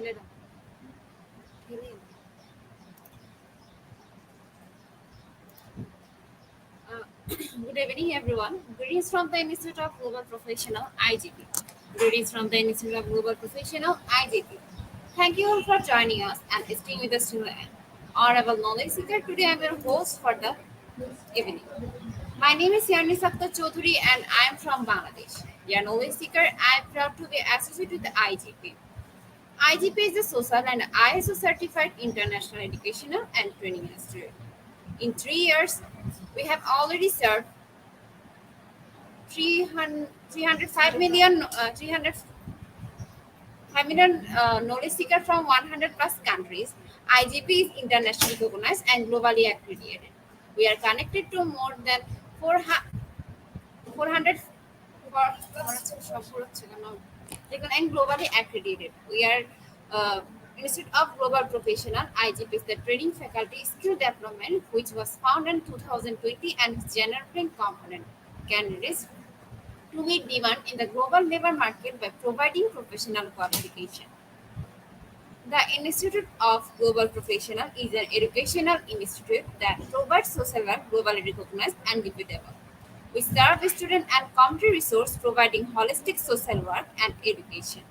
ঢেলে দাও, ঢেলে দাও। Uh, Good evening, everyone. Greetings from the Institute of Global Professional (IGP). Greetings from the Institute of Global Professional (IGP). Thank you all for joining us and staying with us till the end. Honorable Knowledge Seeker, today I am your host for the evening. My name is Yarni Sakta Chaudhary and I am from Bangladesh. Dear Knowledge Seeker, I am proud to be associated with the IGP. IGP is a social and ISO certified international educational and training institute. In 3 years, we have already served 305 million, 305 million knowledge seekers from 100 plus countries. IGP is internationally recognized and globally accredited. We are connected to more than 400 and globally accredited. We are Institute of Global Professional (IGP) is the training faculty skill development, which was founded in 2020 and is generating component candidates to meet demand in the global labor market by providing professional qualification. The Institute of Global Professional is an educational institute that provides social work globally recognized and reputable. We serve student and community resource providing holistic social work and education.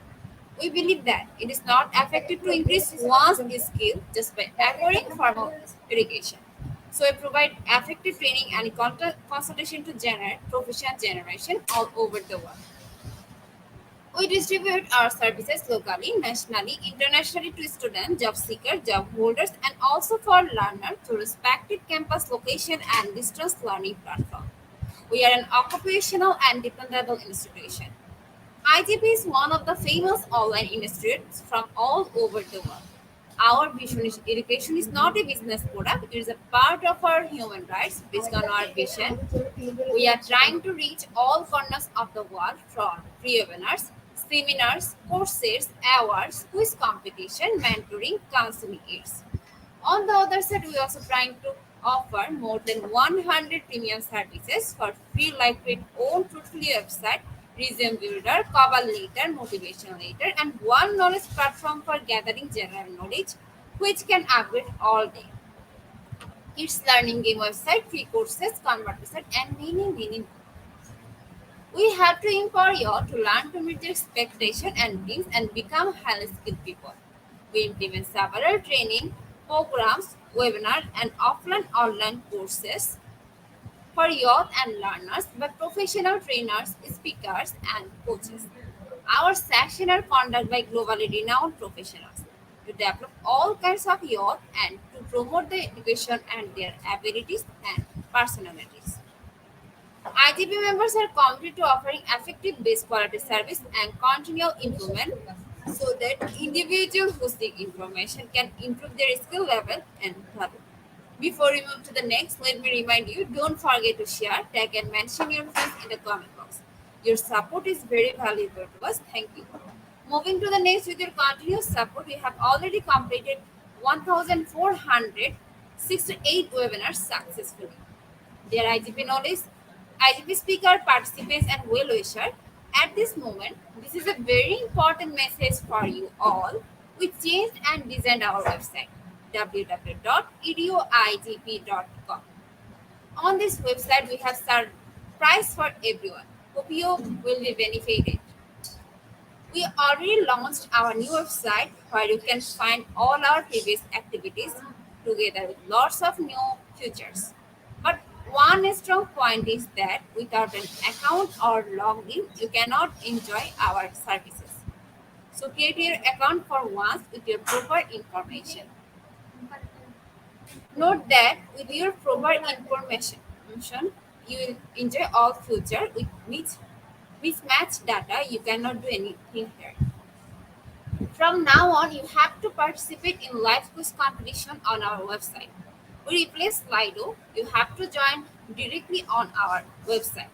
We believe that it is not effective to increase one's skill just by acquiring formal education. So we provide effective training and consultation to generate professional generation all over the world. We distribute our services locally, nationally, internationally to students, job seekers, job holders, and also for learners through respective campus location and distance learning platform. We are an occupational and dependable institution. IGP is one of the famous online institutes from all over the world. Our vision is education is not a business product, it is a part of our human rights. Based on our vision, we are trying to reach all corners of the world from free webinars, seminars, courses, awards, quiz competition, mentoring, counseling aids. On the other side, we are also trying to offer more than 100 premium services for free lightweight own truthfully website, resume builder, cover letter, motivation letter, and one knowledge platform for gathering general knowledge, which can upgrade all day. Kids learning game website, free courses, conversation, and many more. We have to empower you all to learn to meet your expectation and dreams and become highly skilled people. We implement several training programs, webinars, and offline online courses for youth and learners by professional trainers, speakers, and coaches. Our sessions are conducted by globally renowned professionals to develop all kinds of youth and to promote their education and their abilities and personalities. IGP members are committed to offering effective base quality service and continual improvement so that individuals who seek information can improve their skill level and value. Before we move to the next, let me remind you, don't forget to share, tag and mention your friends in the comment box. Your support is very valuable to us. Thank you. Moving to the next, with your continuous support, we have already completed 1,468 webinars successfully. Dear IGP knowledge, IGP speaker, participants, and well wisher. At this moment, this is a very important message for you all. We changed and designed our website www.eduigp.com. On this website, we have surprise for everyone. Hope you will be benefited. We already launched our new website where you can find all our previous activities together with lots of new features. But one strong point is that without an account or login, you cannot enjoy our services. So create your account for once with your proper information. Note that with your proper information, you will enjoy all future with mismatched data. You cannot do anything here. From now on, you have to participate in live quiz competition on our website. We replace Slido. You have to join directly on our website.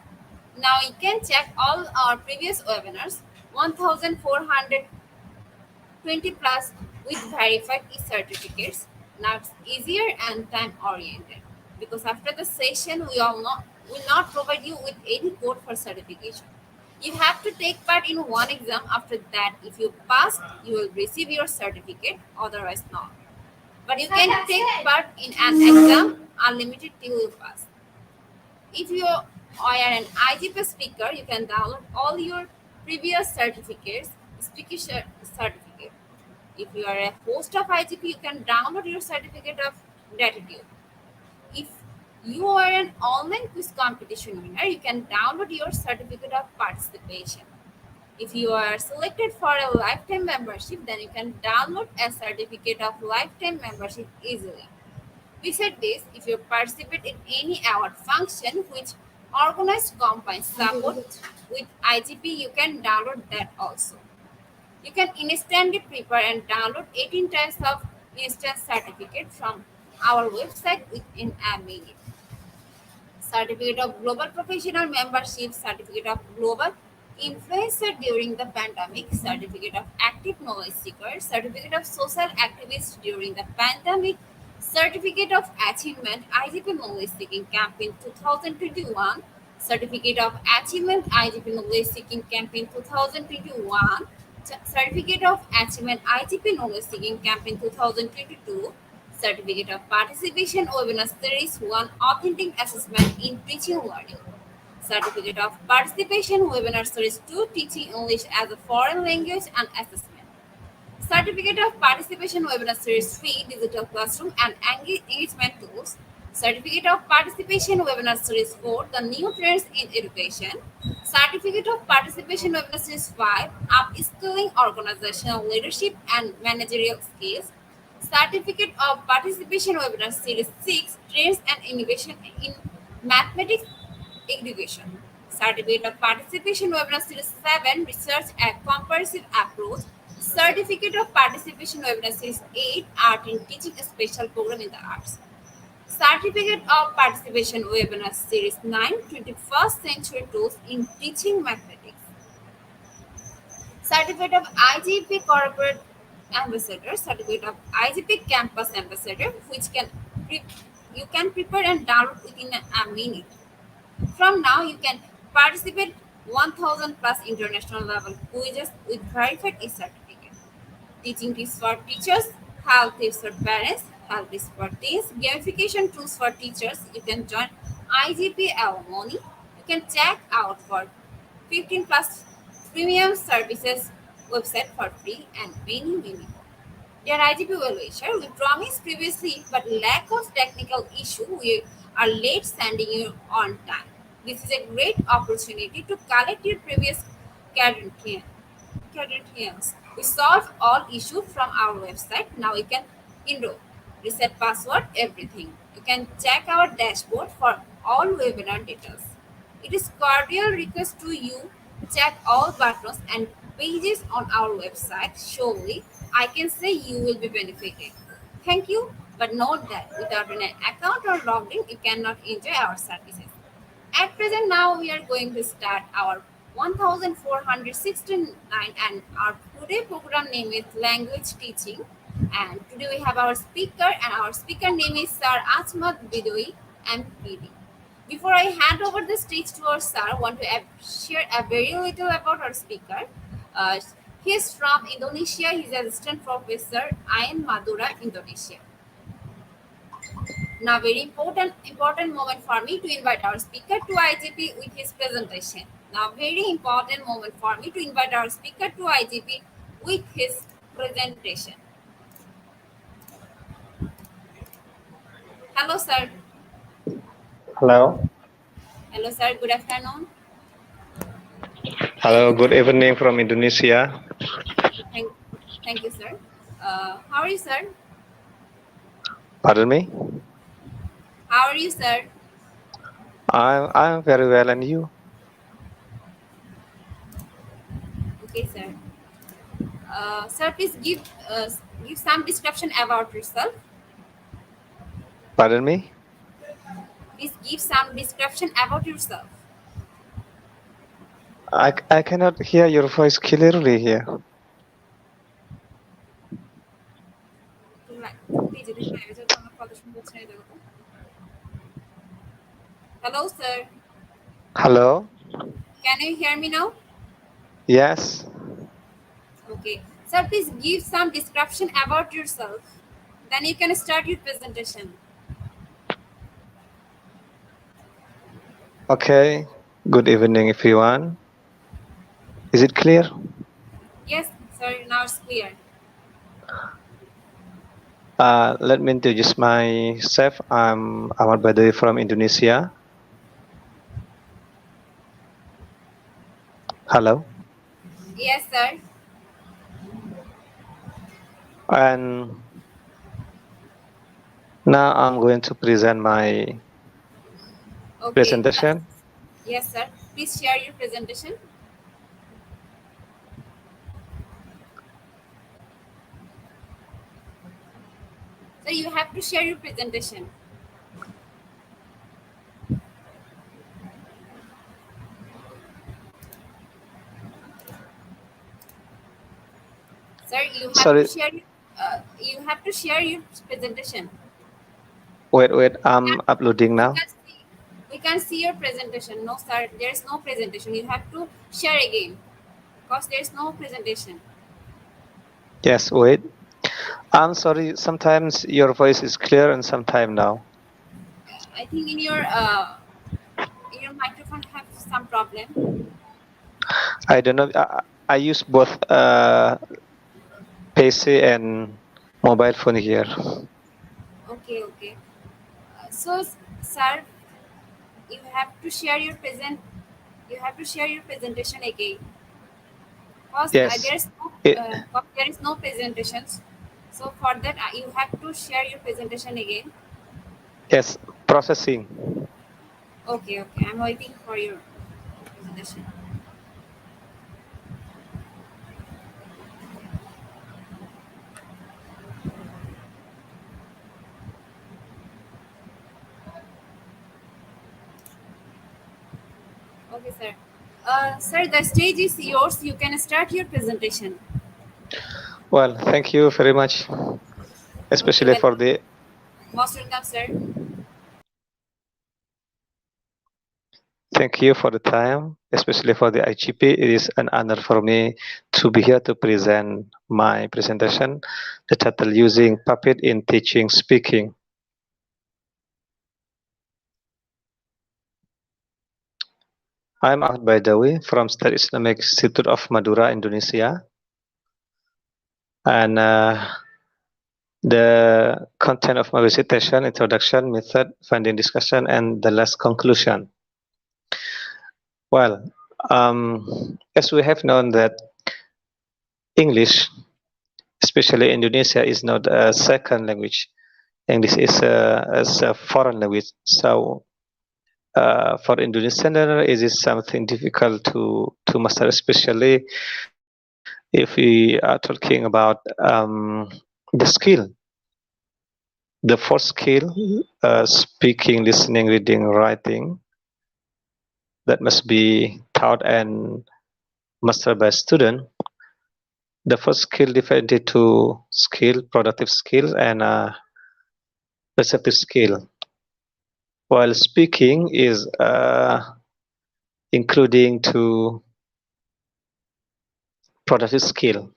Now you can check all our previous webinars, 1,420 plus with verified e-certificates. Now it's easier and time oriented because after the session we will not provide you with any code for certification. You have to take part in one exam. After that, if you pass, you will receive your certificate, otherwise not. But you can take part in an exam unlimited till you pass. If you are an IGP speaker, you can download all your previous certificates, speaker certificate. If you are a host of IGP, you can download your certificate of gratitude. If you are an online quiz competition winner, you can download your certificate of participation. If you are selected for a lifetime membership, then you can download a certificate of lifetime membership easily. Besides this, if you participate in any award function which organized companies support with IGP, you can download that also. You can instantly prepare and download 18 types of instant certificate from our website within a minute. Certificate of Global Professional Membership, Certificate of Global Influencer during the pandemic, Certificate of Active Knowledge Seeker, Certificate of Social Activist during the pandemic, Certificate of Achievement IGP Knowledge Seeking Campaign 2021, Certificate of Achievement IGP Knowledge Seeking Campaign 2021, Certificate of Achievement IGP Knowledge Seeking Campaign 2022, Certificate of Participation Webinar Series 1 Authentic Assessment in Teaching Learning. Certificate of Participation Webinar Series 2 Teaching English as a Foreign Language and Assessment. Certificate of Participation Webinar Series 3 Digital Classroom and Engagement Tools. Certificate of Participation Webinar Series 4 The New Trends in Education. Certificate of Participation Webinar Series 5 Upskilling Organizational Leadership and Managerial Skills. Certificate of Participation Webinar Series 6 Trends and Innovation in Mathematics Education. Certificate of Participation Webinar Series 7 Research and Comprehensive Approach. Certificate of Participation Webinar Series 8 Art in Teaching a Special Program in the Arts. Certificate of Participation Webinar Series 9 21st Century Tools in Teaching Mathematics. Certificate of IGP Corporate Ambassador, Certificate of IGP Campus Ambassador, which you can prepare and download within a minute. From now, you can participate 1,000 plus international level quizzes with verified e-certificate. Teaching tips for teachers, health tips for parents, health tips for teens, gamification tools for teachers. You can join IGP Alimony. You can check out for 15 plus premium services website for free and many more. Dear IGP well wisher, we promised previously, but lack of technical issue, we are late sending you on time. This is a great opportunity to collect your previous credentials. We solve all issues from our website. Now you can enroll, reset password, everything. You can check our dashboard for all webinar details. It is cordial request to you check all buttons and pages on our website. Surely, I can say you will be benefited. Thank you, but note that without an account or login, you cannot enjoy our services. At present, now we are going to start our 1469 and our today program name is language teaching. And today we have our speaker and our speaker name is Sir Ahmad Bidoi MPD. Before I hand over the stage to our sir, I want to share a very little about our speaker. Uh, he is from Indonesia. He's an assistant professor in Madura, Indonesia. Now, very important moment for me to invite our speaker to IGP with his presentation. Now, very important moment for me to invite our speaker to IGP with his presentation. Hello, sir. Hello. Hello, sir. Good afternoon. Hello. Good evening from Indonesia. Thank you, sir. How are you, sir? Pardon me. How are you, sir? I'm very well, and you? Okay, sir. Sir, please give some description about yourself. Pardon me. Please give some description about yourself. I cannot hear your voice clearly here. Hello, sir. Hello. Can you hear me now? Yes. Okay. Sir, please give some description about yourself. Then you can start your presentation. Okay. Good evening, everyone. Is it clear? Yes, sir. Now it's clear. Let me introduce myself. I'm Ahmad Badawi from Indonesia. Hello. Yes, sir. And now I'm going to present my Okay. presentation. Yes, sir. Please share your presentation. So you have to share your presentation. Sir, Sorry. you have to share your presentation. Wait. I'm uploading We now. can see, we can see your presentation. No, sir. There is no presentation. You have to share again because there is no presentation. Yes. Wait. I'm sorry. Sometimes your voice is clear, and sometimes now. I think in your microphone have some problem. I don't know. I use both PC and mobile phone here. Okay, okay. So, sir, you have to share your present. You have to share your presentation again because Yes. It, there is no presentations. So for that, you have to share your presentation again. yes. Processing. Okay, okay. I'm waiting for your presentation. Okay, sir. Sir, the stage is yours. You can start your presentation. Well, thank you very much, Okay, especially for welcome. the. Most welcome, sir. Thank you for the time, especially for the IGP. It is an honor for me to be here to present my presentation, the title using Puppet in Teaching Speaking. I'm Ahmad Baidawi from State Islamic Institute of Madura, Indonesia. And the content of my recitation, introduction, method, finding, discussion, and the last conclusion. Well, as we have known that English, especially Indonesia, is not a second language. English is a foreign language. So for Indonesian learner, it is something difficult to master, especially if we are talking about the skill. The first skill, speaking, listening, reading, writing, that must be taught and mastered by student. The first skill divided into skill, productive skill, and receptive skill. While speaking is including to productive skill.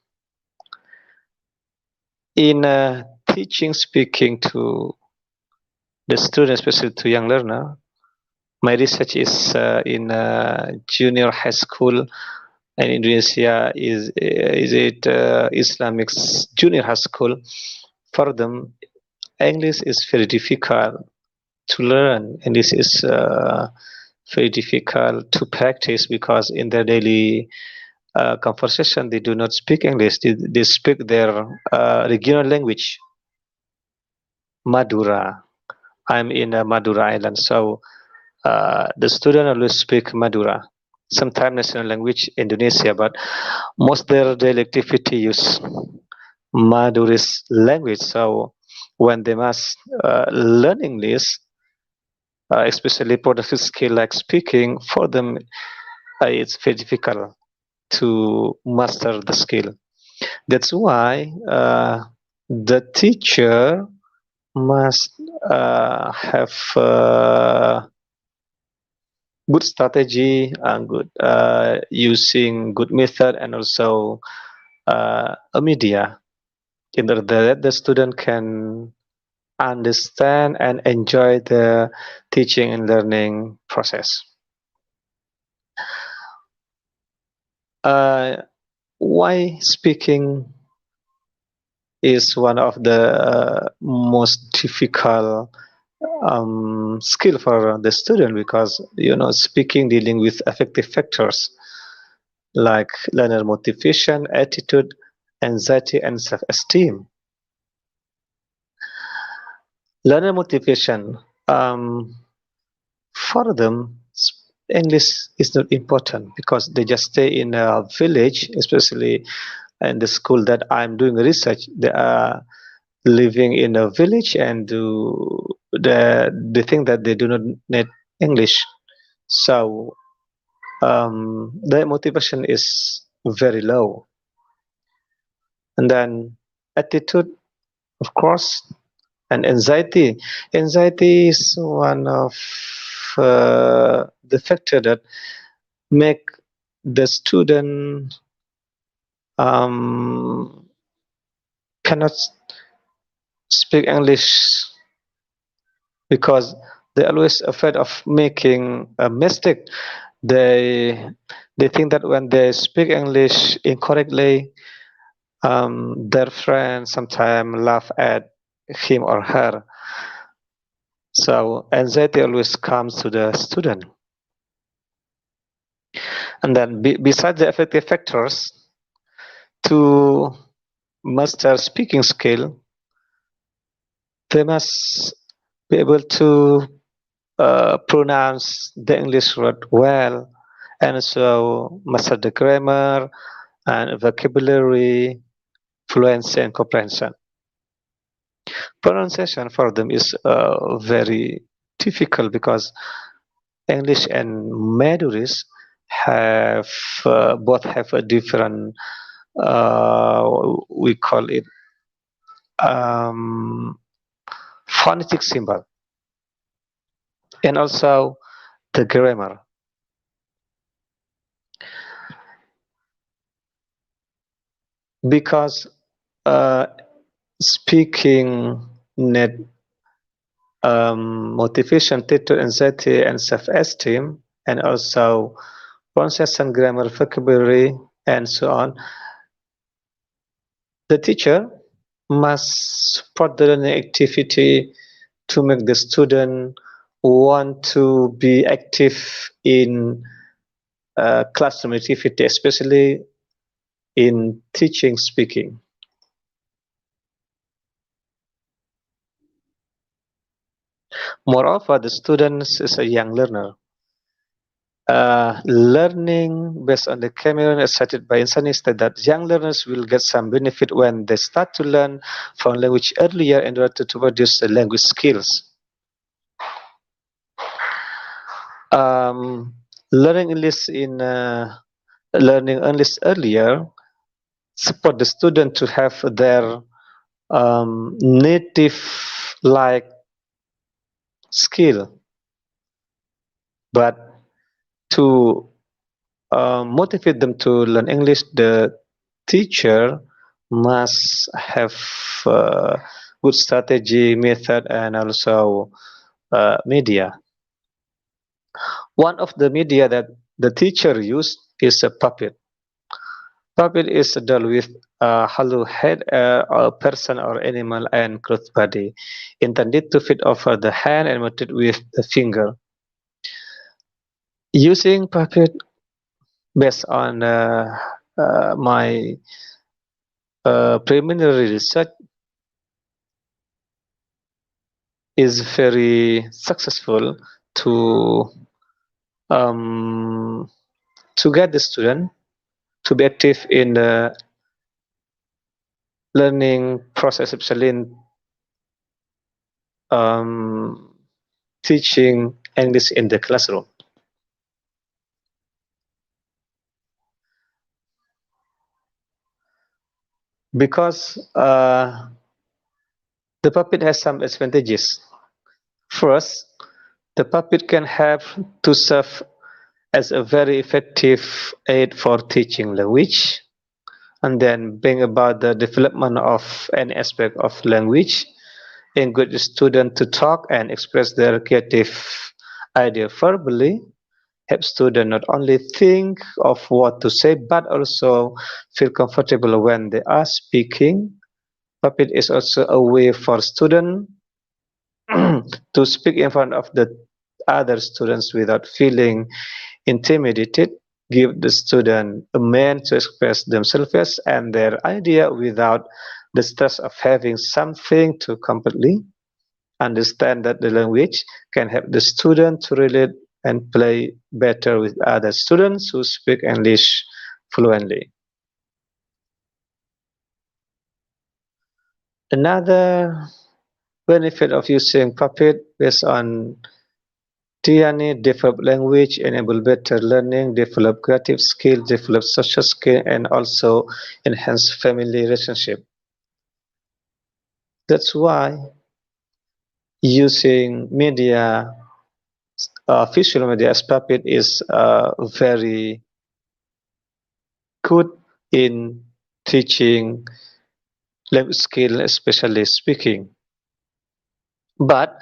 In teaching speaking to the student, especially to young learner, my research is in junior high school, and Indonesia is it Islamic junior high school. For them, English is very difficult to learn, and this is very difficult to practice because in their daily conversation they do not speak English. They speak their regional language, Madura. I'm in Madura Island, so the student always speak Madura. Sometimes national language Indonesia, but most their daily activity use Madurese language. So when they must learn English, especially productive skill like speaking, for them it's very difficult to master the skill. That's why the teacher must have good strategy and good using good method, and also a media in order that the student can understand and enjoy the teaching and learning process. Why speaking is one of the most difficult skill for the student, because speaking dealing with affective factors like learner motivation, attitude, anxiety, and self-esteem. Learner motivation, for them, English is not important because they just stay in a village, especially in the school that I'm doing research. They are living in a village, and they think that they do not need English. So their motivation is very low. And then attitude, of course, and anxiety. Anxiety is one of the factor that make the student cannot speak English because they're always afraid of making a mistake. They think that when they speak English incorrectly, their friends sometimes laugh at him or her. So anxiety always comes to the student. And then besides the affective factors, to master speaking skill, they must be able to pronounce the English word well, and also master the grammar and vocabulary, fluency, and comprehension. Pronunciation for them is very difficult because English and Madurese have both have a different we call it phonetic symbol, and also the grammar. Because speaking need motivation, attitude, anxiety, and self-esteem, and also pronunciation, grammar, vocabulary, and so on. The teacher must support the learning activity to make the student want to be active in classroom activity, especially in teaching speaking. Moreover, the student is a young learner. Learning based on the Cameron as cited by Insani said that young learners will get some benefit when they start to learn foreign language earlier in order to produce the language skills. Learning English learning English earlier support the student to have their native like skill, but to motivate them to learn English, the teacher must have good strategy, method, and also media. One of the media that the teacher used is a puppet. Puppet is a doll with a hollow head, a person or animal, and clothed body, intended to fit over the hand and mounted with the finger. Using puppet based on my preliminary research is very successful to um, get the student to be active in the learning process, especially in teaching English in the classroom. Because the puppet has some advantages. First, the puppet can help to serve as a very effective aid for teaching language, and then bring about the development of any aspect of language, encourage students to talk and express their creative idea verbally, help students not only think of what to say but also feel comfortable when they are speaking. Puppet is also a way for students to speak in front of the other students without feeling intimidated, give the student a man to express themselves and their idea without the stress of having something to completely understand that the language can help the student to relate and play better with other students who speak English fluently. Another benefit of using Puppet based on Tiani develop language, enable better learning, develop creative skill, develop social skill, and also enhance family relationship. That's why using media, visual media as Puppet is very good in teaching language skill, especially speaking. But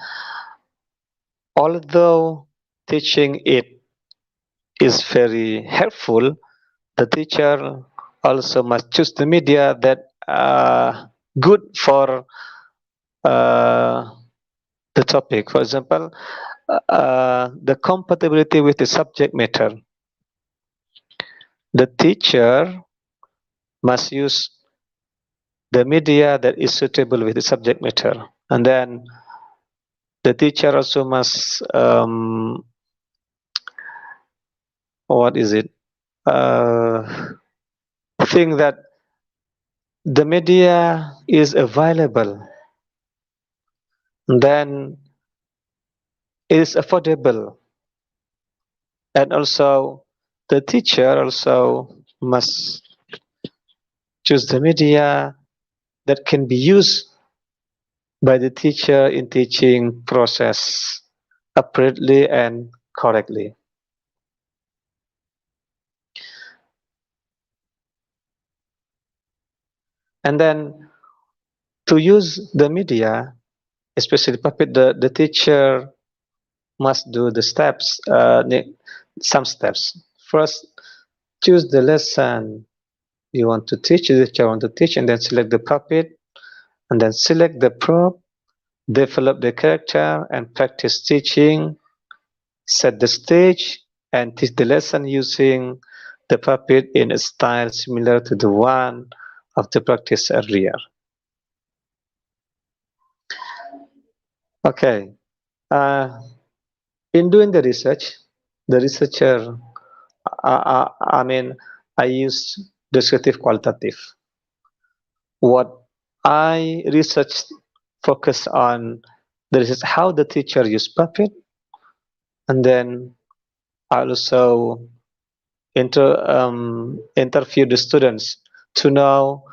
although teaching it is very helpful, the teacher also must choose the media that are good for uh, the topic. For example, the compatibility with the subject matter. The teacher must use the media that is suitable with the subject matter, and then the teacher also must what is it? Think that the media is available, then it is affordable, and also the teacher also must choose the media that can be used by the teacher in teaching process appropriately and correctly. And then to use the media, especially Puppet, the teacher must do the steps, some steps. First, choose the lesson you want to teach, the teacher want to teach, and then select the Puppet, and then select the prop, develop the character, and practice teaching, set the stage, and teach the lesson using the puppet in a style similar to the one of the practice earlier. Okay. In doing the research, the researcher, I mean, I use descriptive qualitative. What I researched focus on the research how the teacher used puppet, and then I also interview the students to know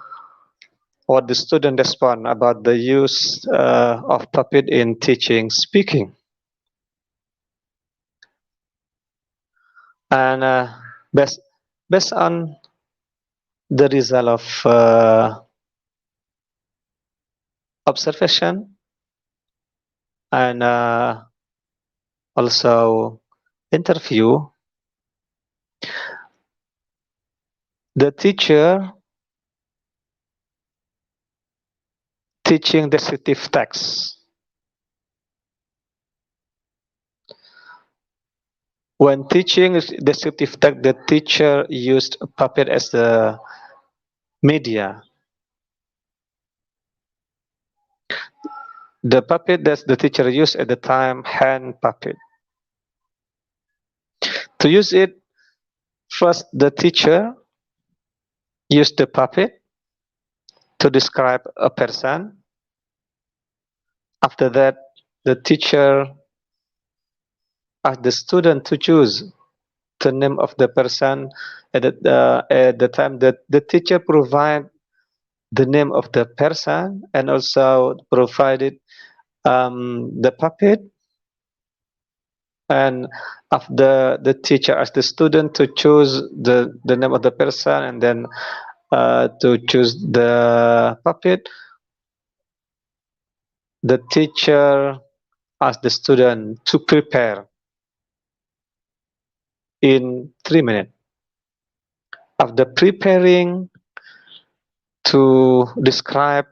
what the student respond about the use of puppet in teaching speaking. And based on the result of observation and also interview, the teacher teaching descriptive text. When teaching descriptive text, the teacher used puppet as the media. The puppet that the teacher used at the time, hand puppet. To use it, first the teacher used the puppet to describe a person. After that, the teacher asked the student to choose the name of the person. At the time that the teacher provide the name of the person and also provided the puppet, and after the teacher asked the student to choose the name of the person and then to choose the puppet, the teacher asked the student to prepare in 3 minutes. After preparing to describe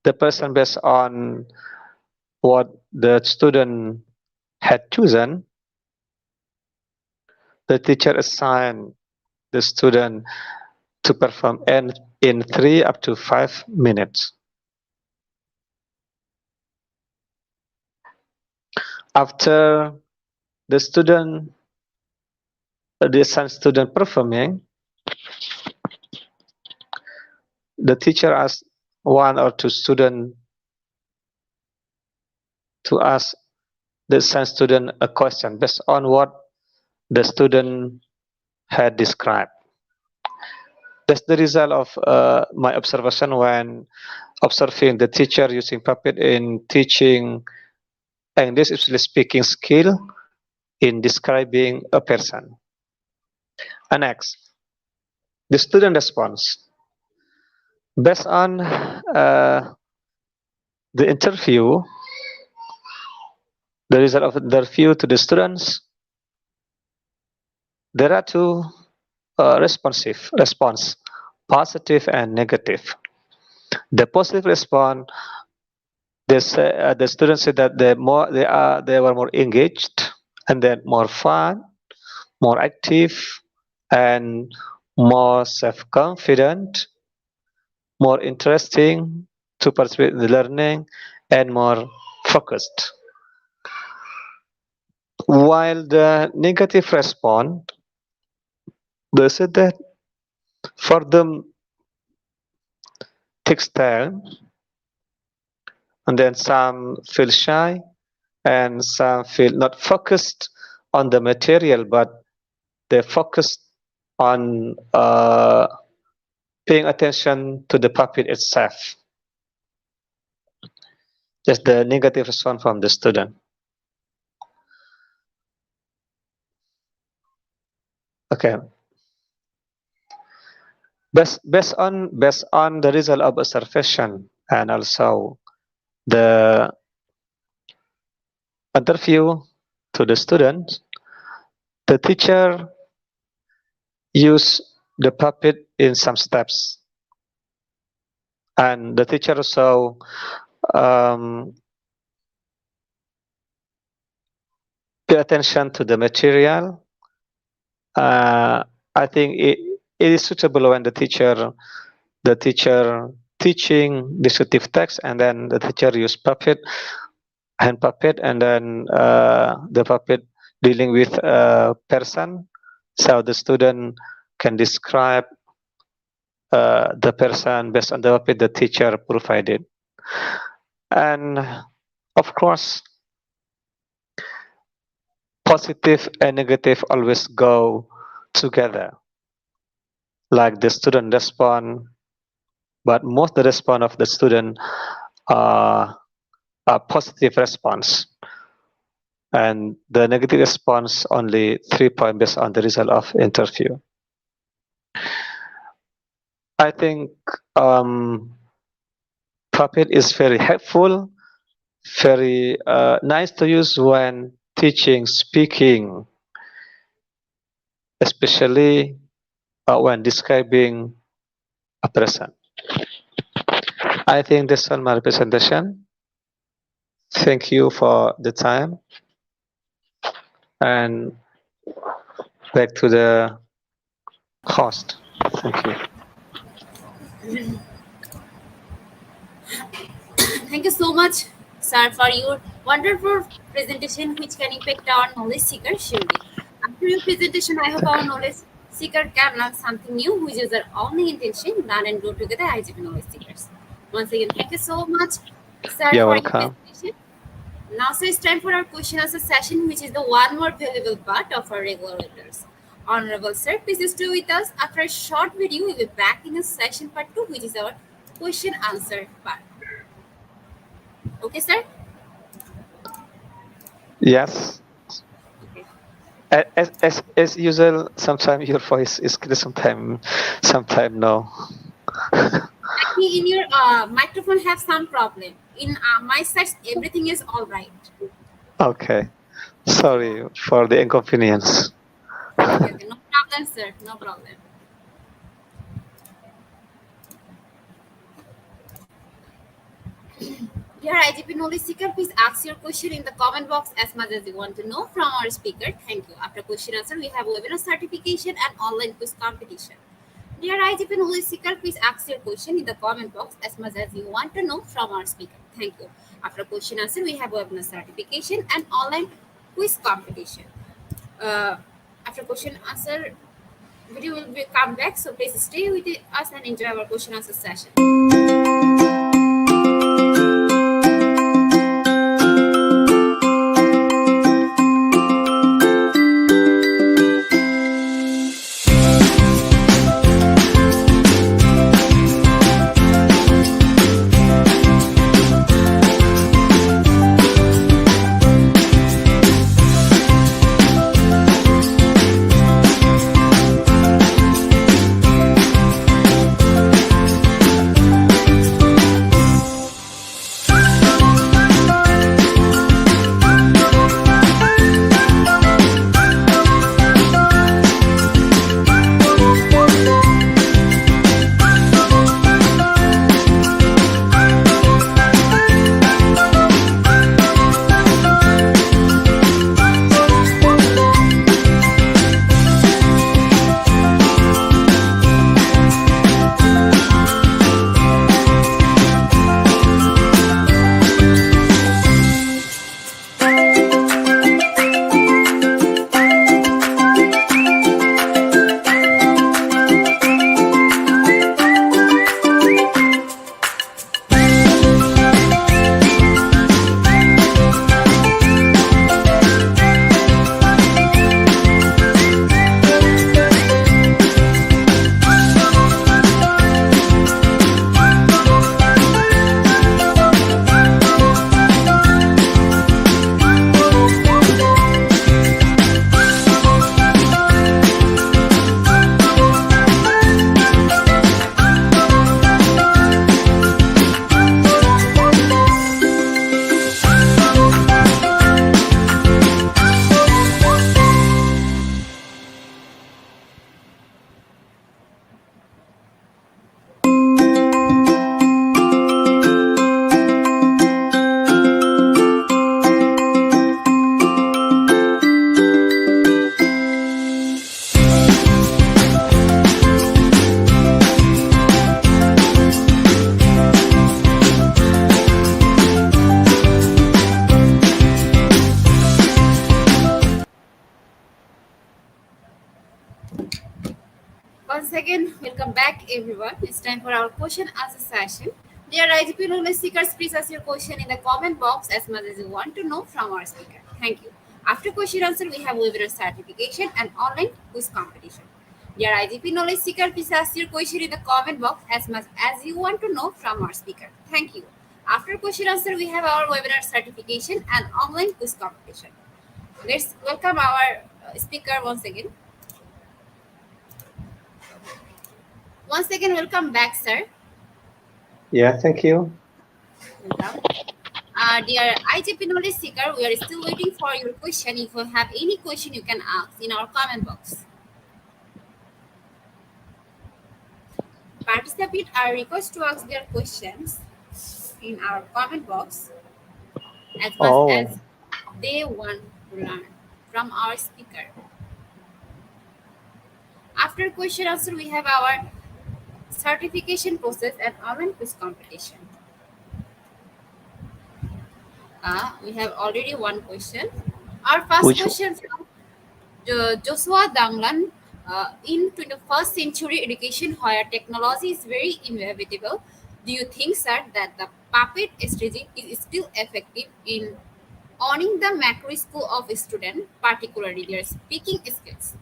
the person based on what the student had chosen, the teacher assigned the student to perform in 3 up to 5 minutes. After the assigned student performing, the teacher asked 1 or 2 students to ask the assigned student a question based on what the student had described. That's the result of my observation when observing the teacher using puppet in teaching English, especially speaking skill in describing a person. And next, the student response. Based on the interview, the result of the interview to the students, there are two response, positive and negative. The positive response, the students said that they were more engaged and then more fun, more active, and more self-confident, more interesting to participate in the learning, and more focused. While the negative response, they said that for them takes time, and then some feel shy, and some feel not focused on the material, but they focus on paying attention to the puppet itself. That's the negative response from the student. Okay. Based on the result of observation and also the interview to the students, the teacher used the puppet in some steps. and the teacher also um, pay attention to the material. I think it is suitable when the teacher teaching descriptive text, and then the teacher use hand puppet, and then the puppet dealing with a person, so the student can describe the person based on the puppet the teacher provided. And of course, positive and negative always go together. Like the student respond, but most the response of the student are a positive response, and the negative response only 3 points based on the result of interview. I think Puppet is very helpful, very nice to use when teaching speaking, especially when describing a person. I think this is my presentation. Thank you for the time, and back to the host. Thank you. Thank you so much, sir, for your wonderful presentation, which can impact our knowledge seeker surely. After your presentation, I hope our knowledge seeker can learn something new, which is our only intention: learn and grow together as knowledge seekers. Once again, thank you so much, sir, You're for welcome. your presentation. Now, so it's time for our question answer session, which is the one more valuable part of our regular lectures. Honorable sir, please stay with us. After a short video, we'll be back in the session part 2, which is our question answer part. Okay, sir? Yes. Okay. As usual, sometimes your voice is clear, sometimes no. Actually, in your microphone have some problem. In my side, everything is all right. Okay. Sorry for the inconvenience. Okay. No problem, sir. No problem. Dear IGP knowledge seeker, please ask your question in the comment box as much as you want to know from our speaker. Thank you. After question answer, we have webinar certification and online quiz competition. Dear IGP knowledge seeker, please ask your question in the comment box as much as you want to know from our speaker. Thank you. After question answer, we have webinar certification and online quiz competition. After question answer, video will be come back. So please stay with us and enjoy our question answer session. Once again, welcome back everyone. It's time for our question answer session. Dear IGP knowledge seekers, please ask your question in the comment box as much as you want to know from our speaker. Thank you. After question answer, we have webinar certification and online quiz competition. Dear IGP knowledge seeker, please ask your question in the comment box as much as you want to know from our speaker. Thank you. After question answer, we have our webinar certification and online quiz competition. Let's welcome our speaker once again. Once again, welcome back, sir. Yeah, thank you. Welcome. Dear IGP knowledge seeker, we are still waiting for your question. If you have any question, you can ask in our comment box. Participants are requested to ask their questions in our comment box as much Oh, as they want to learn from our speaker. After question answer, we have our certification process and online quiz competition. We have already one question. Our first which question from Joshua Danglan, in 21st century education where technology is very inevitable, do you think, sir, that the puppet strategy is still effective in owning the macro school of student, particularly their speaking skills?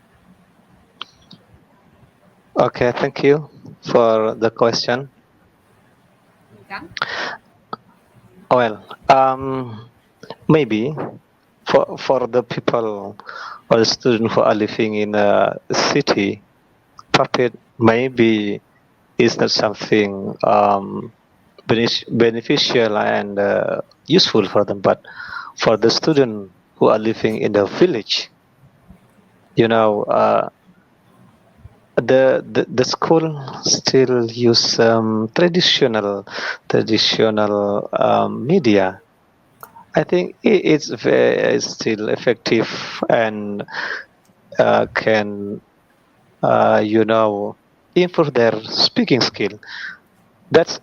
Okay, thank you for the question. Okay. Well, maybe for the people or the students who are living in a city, puppet maybe is not something beneficial and useful for them, but for the student who are living in the village, you know, the school still use traditional media. I think it's still effective and can improve their speaking skill. That's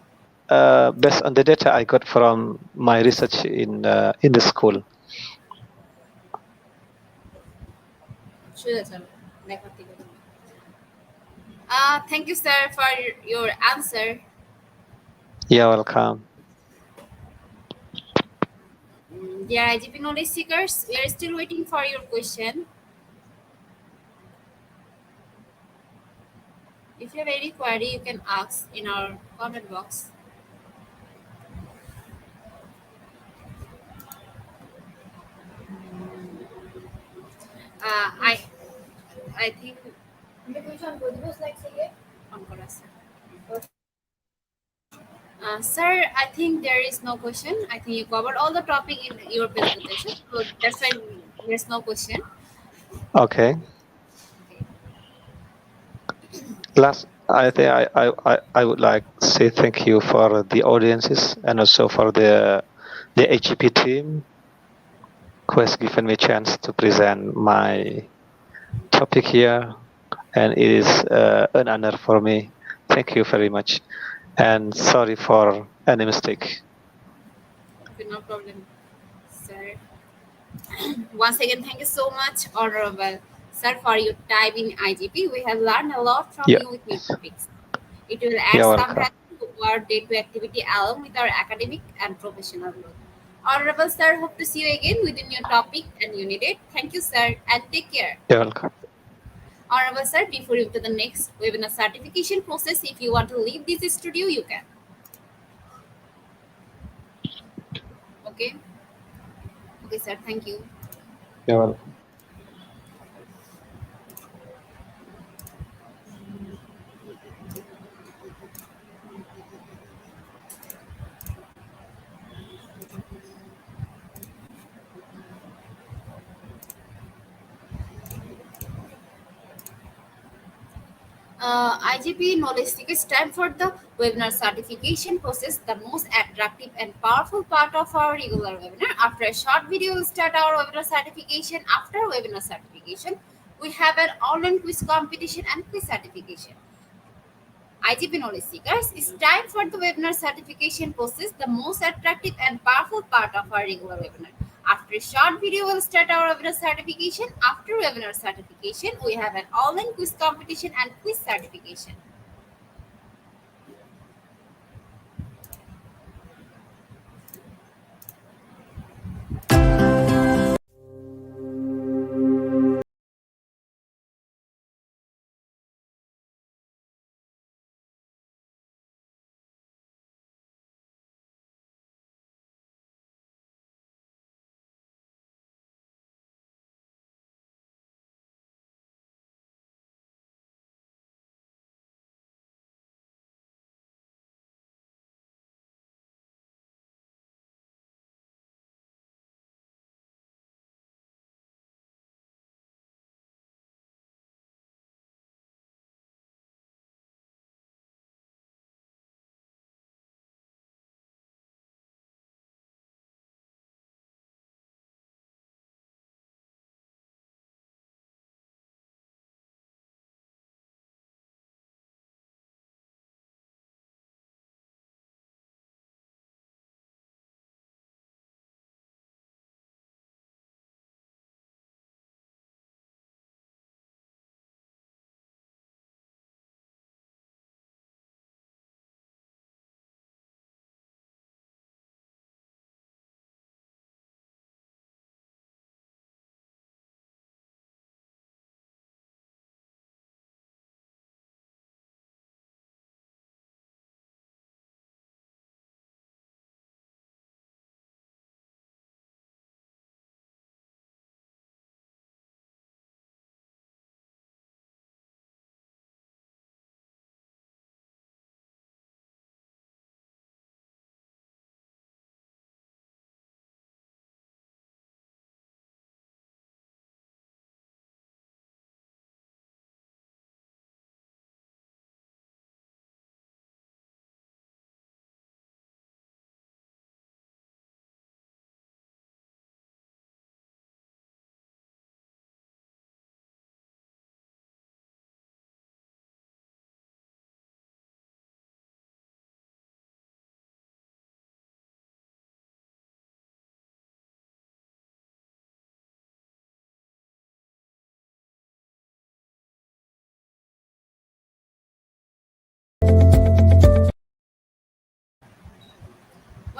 based on the data I got from my research in the school. Sure, sir. Thank you, sir, for your answer. You're welcome. Dear IGP knowledge seekers, we are still waiting for your question. If you have any query, you can ask in our comment box. I think on করা আছে। Sir, I think there is no question. I think you covered all the topic in your presentation, so that's why there's no question. Okay. Last, I think I would like to say thank you for the audiences and also for the HGP team who has given me a chance to present my topic here, and it is an honor for me. Thank you very much, and sorry for any mistake. Okay, no problem, sir. Once again, thank you so much, Honorable Sir, for your time in IGP. We have learned a lot from Yeah, you with new topics. It will add you're some welcome. value to our day-to-day activity along with our academic and professional growth. Honorable Sir, hope to see you again with a new topic and unit 8. Thank you, sir, and take care. You're welcome. Honorable Sir, before you to the next webinar certification process, if you want to leave this studio, you can. Okay. Okay, sir. Thank you. You're welcome. IGP knowledge seekers time for the webinar certification process, the most attractive and powerful part of our regular webinar. After a short video, we'll start our webinar certification. After webinar certification, we have an online quiz competition and quiz certification. IGP knowledge seekers, it's time for the webinar certification process, the most attractive and powerful part of our regular webinar. After a short video, we'll start our webinar certification. After webinar certification, we have an online quiz competition and quiz certification.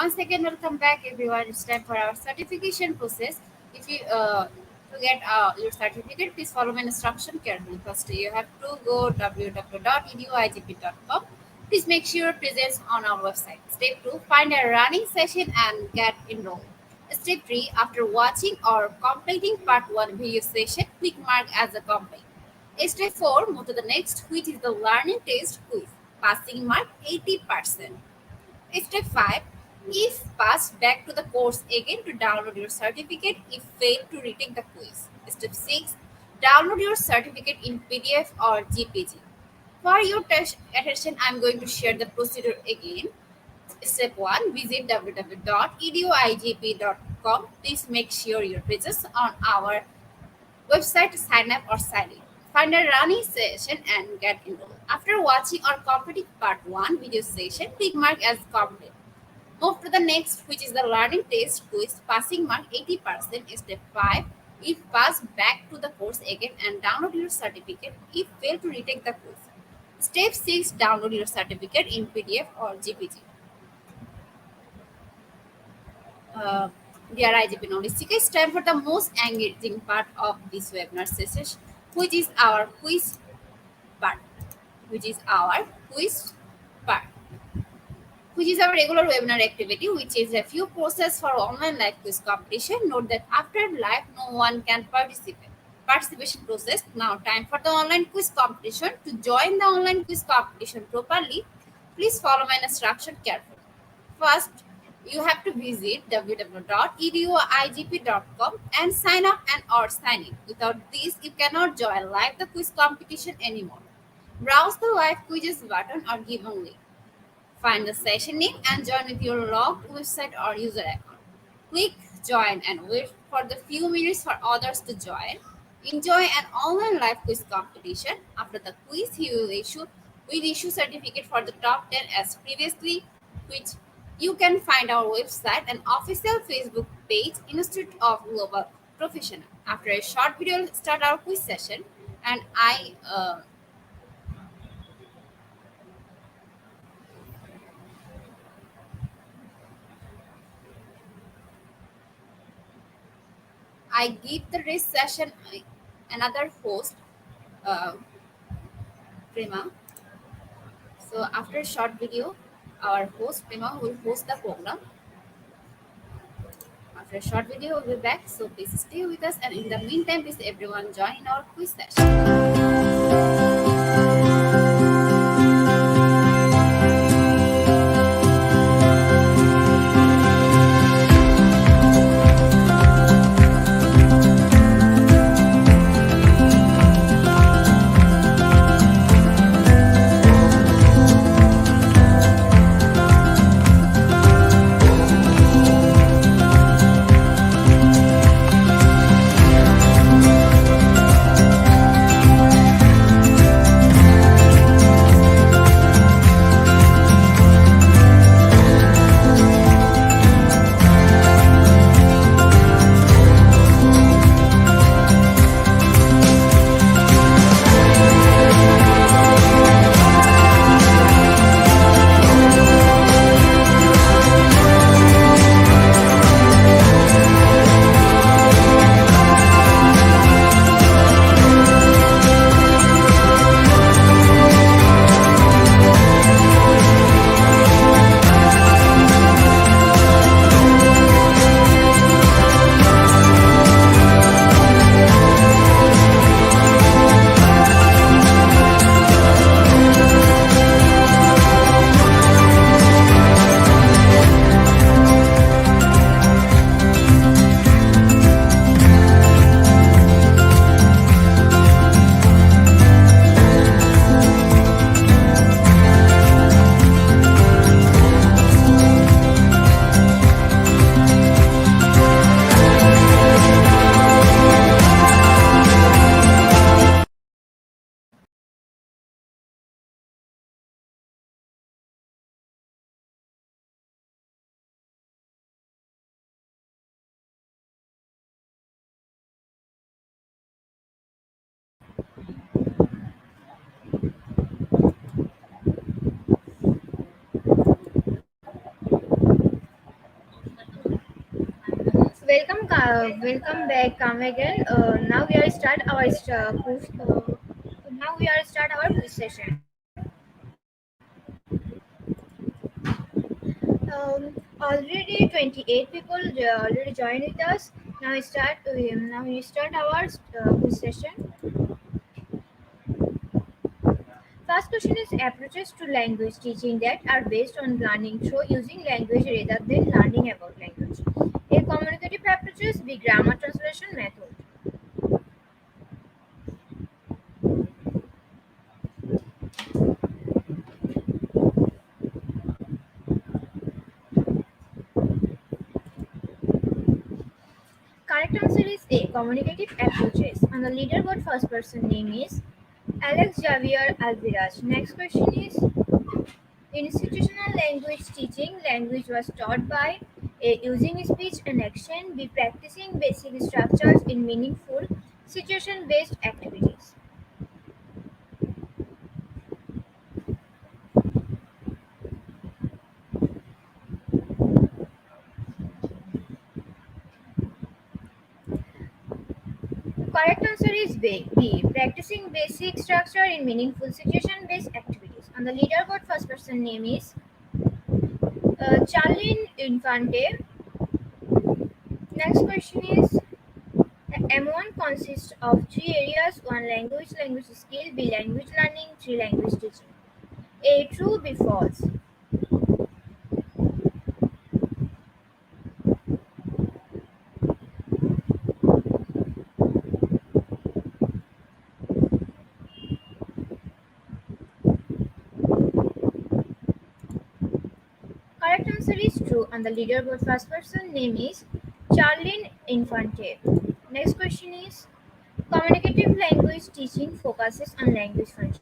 Once again, welcome back everyone. It's time for our certification process. If you to get your certificate, please follow my instruction carefully. First, you have to go www.eduigp.com. Please make sure presence on our website. Step 2, find a running session and get enrolled. Step 3, after watching or completing part 1 video session, click mark as a complete. Step 4, move to the next, which is the learning test quiz. Passing mark 80%. Step 5. If passed, back to the course again to download your certificate if failed to retake the quiz. Step 6. Download your certificate in PDF or JPG. For your attention, I am going to share the procedure again. Step 1. Visit www.eduigp.com. Please make sure your pages on our website to sign up or sign in. Find a running session and get enrolled. After watching or completing part 1 video session, click mark as complete. Move to the next, which is the learning test quiz. Passing mark 80%. Step 5. If passed, back to the course again and download your certificate. If failed to retake the quiz. Step 6. Download your certificate in PDF or JPG. Uh, Dear IGP knowledge seeker, it's time for the most engaging part of this webinar session, which is our quiz part. Which is our quiz part. Which is our regular webinar activity, which is a few process for online live quiz competition. Note that after live, no one can participate. Participation process. Now time for the online quiz competition. To join the online quiz competition properly, please follow my instruction carefully. First, you have to visit www.eduigp.com and sign up and or sign in. Without this, you cannot join live the quiz competition anymore. Browse the live quizzes button or given link. Find the session name and join with your logged website or user account. Click join and wait for the few minutes for others to join. Enjoy an online live quiz competition. After the quiz, will issue certificate for the top 10 as previously, which You can find our website and official Facebook page, Institute of Global Professional. After a short video, we'll start our quiz session, and I give the race session another host, uh, Prema. So after a short video, our host Prema will host the program. After a short video, we'll be back. So please stay with us, and in the meantime, please everyone join our quiz session. Welcome back, come again. Now we are start our quiz. Now we are start our quiz session. Already 28 people already joined with us. Now we start our quiz session. First question is approaches to language teaching that are based on learning through using language rather than learning about language. A communicative approaches, B grammar translation method. Correct answer is A. Communicative approaches. And the leaderboard first person name is Alex Javier Alviraj. Next question is in institutional language teaching, language was taught by A. Using speech and action, B. Practicing basic structures in meaningful situation based activities. Correct answer is B. Practicing basic structure in meaningful situation based activities. On the leaderboard, first person name is Charlene Infante. Next question is M1 consists of three areas: one language, language skill, B language learning, three language teaching. A true, B false. Correct answer is true. On the leaderboard, first person name is Charlene Infante. Next question is communicative language teaching focuses on language functions.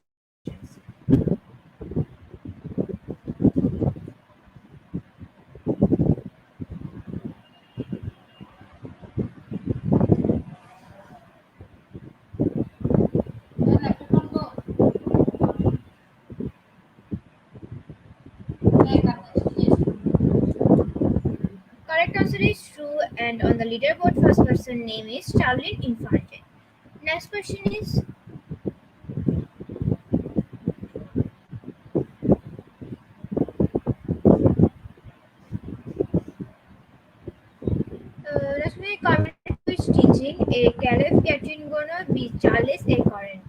answer is true, and on the leaderboard, first person name is Charlene Infante. Next question is Rashmi committed to his teaching a Caliph Catherine gonna be Charles A. Current.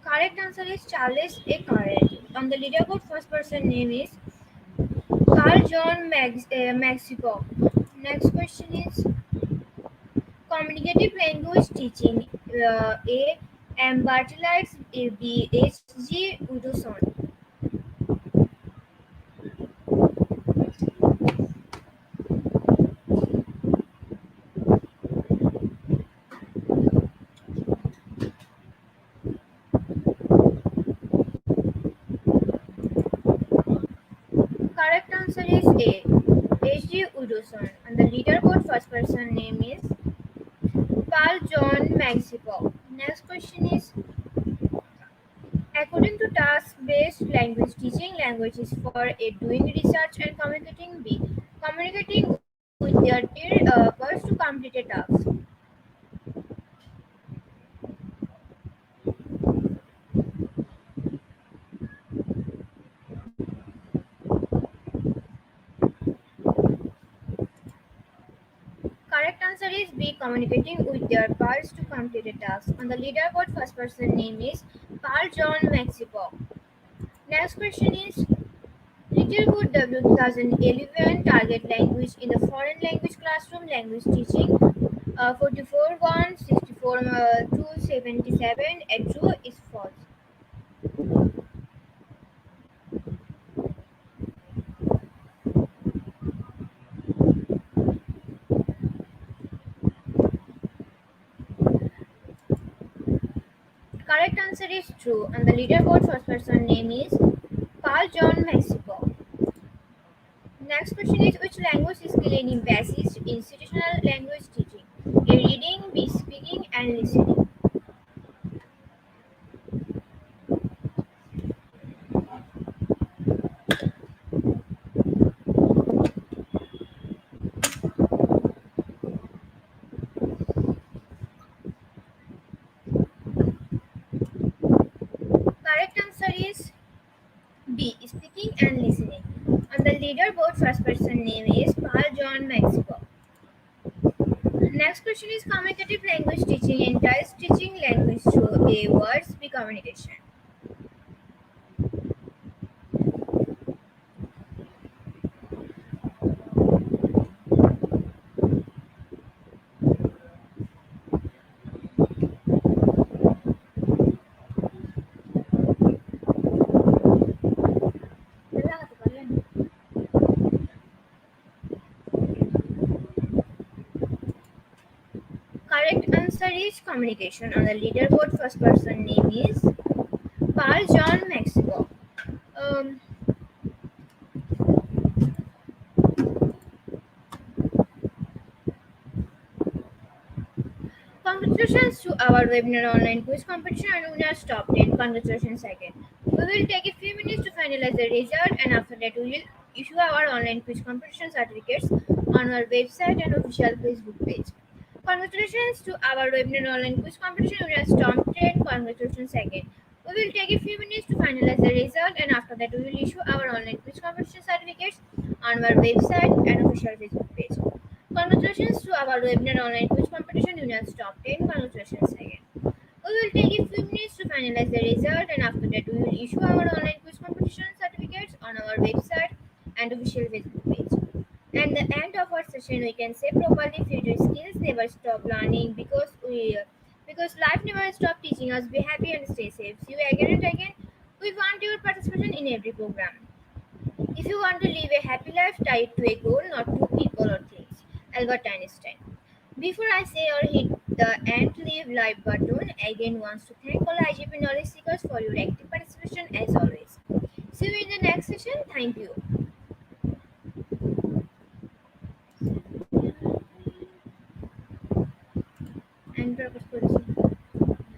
Correct answer is Charles A. Current. On the leaderboard, first person name is Carl John Mexico. Next question is communicative language teaching. A. M. Bartelites. B. H. G. Udoson. Correct answer is A. H. G. Udoson. And the leaderboard first person name is Carl John Mexico. Next question is according to task-based language teaching, language is for A. Doing research and communicating. B. Communicating with their peers to complete a task. Correct answer is B. Communicating with their peers to complete a task. On the leaderboard, first person name is Carl John Mexico. Next question is Littlewood W 2011 target language in the foreign language classroom language teaching 44 1 64 277 and true is false. Correct answer is true, and the leaderboard first person name is Carl John Mexico. Next question is which language skill in basis institutional language teaching? A. Reading, B. Speaking and listening. Correct answer is B. Speaking and listening. On the leaderboard first person name is Carl John Mexico. Next question is communicative language teaching entails teaching language through A. Words, B. Communication. Correct answer is communication. On the leaderboard, first person name is Carl John Mexico. Um, Congratulations to our webinar online quiz competition and winners top 10. Congratulations again. We will take a few minutes to finalize the result and after that we will issue our online quiz competition certificates on our website and official Facebook page. Congratulations to our webinar online quiz competition winners top 10. Congratulations again. We will take a few minutes to finalize the result and after that we will issue our online quiz competition certificates on our website and official Facebook page. Congratulations to our webinar online quiz competition winners top 10. Congratulations again. We will take a few minutes to finalize the result and after that we will issue our online quiz competition certificates on our website and official Facebook page. At the end of our session, we can say properly future skills never stop learning because life never stop teaching us. Be happy and stay safe. See you again and again. We want your participation in every program. If you want to live a happy life, tie it to a goal, not to people or things. Albert Einstein. Before I say or hit the end leave live button, again wants to thank all IGP knowledge seekers for your active participation as always. See you in the next session. Thank you. Enter করেছি।